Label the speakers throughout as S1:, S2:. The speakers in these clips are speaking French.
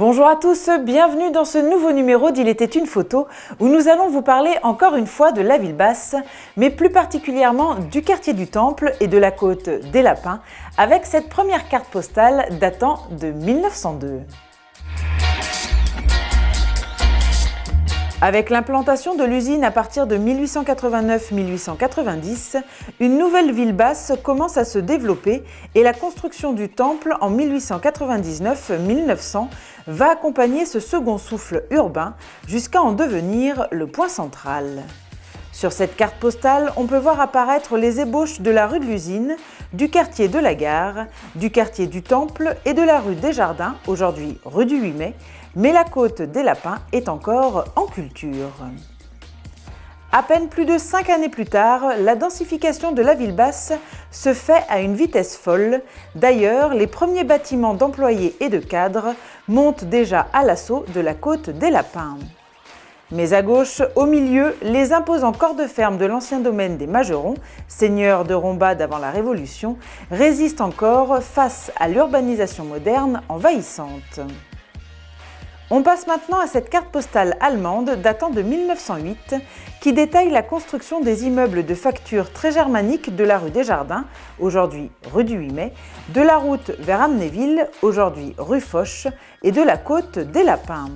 S1: Bonjour à tous, bienvenue dans ce nouveau numéro d'Il était une photo où nous allons vous parler encore une fois de la ville basse, mais plus particulièrement du quartier du Temple et de la côte des Lapins, avec cette première carte postale datant de 1902. Avec l'implantation de l'usine à partir de 1889-1890, une nouvelle ville basse commence à se développer et la construction du temple en 1899-1900 va accompagner ce second souffle urbain jusqu'à en devenir le point central. Sur cette carte postale, on peut voir apparaître les ébauches de la rue de l'Usine, du quartier de la Gare, du quartier du Temple et de la rue des Jardins, aujourd'hui rue du 8 mai, mais la côte des Lapins est encore en culture. À peine plus de 5 années plus tard, la densification de la ville basse se fait à une vitesse folle. D'ailleurs, les premiers bâtiments d'employés et de cadres montent déjà à l'assaut de la côte des Lapins. Mais à gauche, au milieu, les imposants corps de ferme de l'ancien domaine des Magerons, seigneurs de Rombade avant la Révolution, résistent encore face à l'urbanisation moderne envahissante. On passe maintenant à cette carte postale allemande datant de 1908 qui détaille la construction des immeubles de facture très germanique de la rue des Jardins, aujourd'hui rue du 8 mai, de la route vers Amnéville, aujourd'hui rue Foch, et de la côte des Lapins.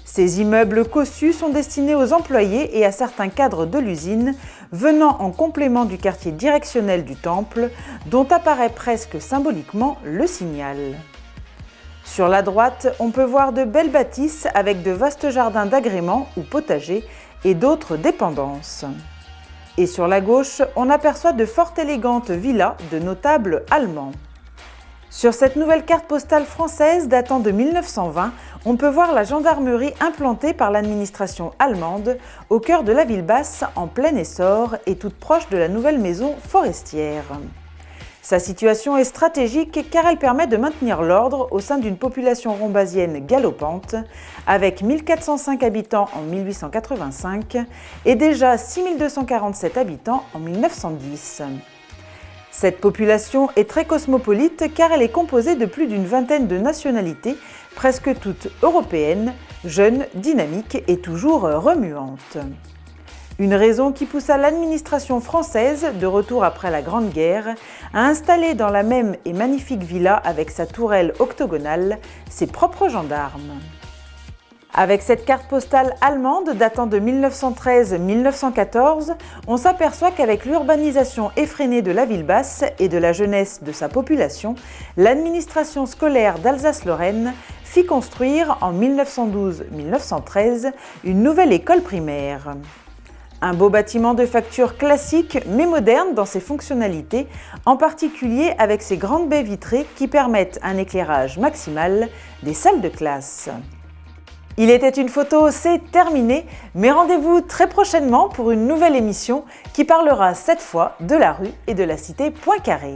S1: Ces immeubles cossus sont destinés aux employés et à certains cadres de l'usine, venant en complément du quartier directionnel du Temple, dont apparaît presque symboliquement le signal. Sur la droite, on peut voir de belles bâtisses avec de vastes jardins d'agrément ou potagers et d'autres dépendances. Et sur la gauche, on aperçoit de fort élégantes villas de notables allemands. Sur cette nouvelle carte postale française datant de 1920, on peut voir la gendarmerie implantée par l'administration allemande au cœur de la ville basse en plein essor et toute proche de la nouvelle maison forestière. Sa situation est stratégique car elle permet de maintenir l'ordre au sein d'une population rombasienne galopante, avec 1405 habitants en 1885 et déjà 6247 habitants en 1910. Cette population est très cosmopolite car elle est composée de plus d'une vingtaine de nationalités, presque toutes européennes, jeunes, dynamiques et toujours remuantes. Une raison qui poussa l'administration française, de retour après la Grande Guerre, à installer dans la même et magnifique villa avec sa tourelle octogonale ses propres gendarmes. Avec cette carte postale allemande datant de 1913-1914, on s'aperçoit qu'avec l'urbanisation effrénée de la ville basse et de la jeunesse de sa population, l'administration scolaire d'Alsace-Lorraine fit construire en 1912-1913 une nouvelle école primaire. Un beau bâtiment de facture classique mais moderne dans ses fonctionnalités, en particulier avec ses grandes baies vitrées qui permettent un éclairage maximal des salles de classe. Il était une photo, c'est terminé, mais rendez-vous très prochainement pour une nouvelle émission qui parlera cette fois de la rue et de la cité Poincaré.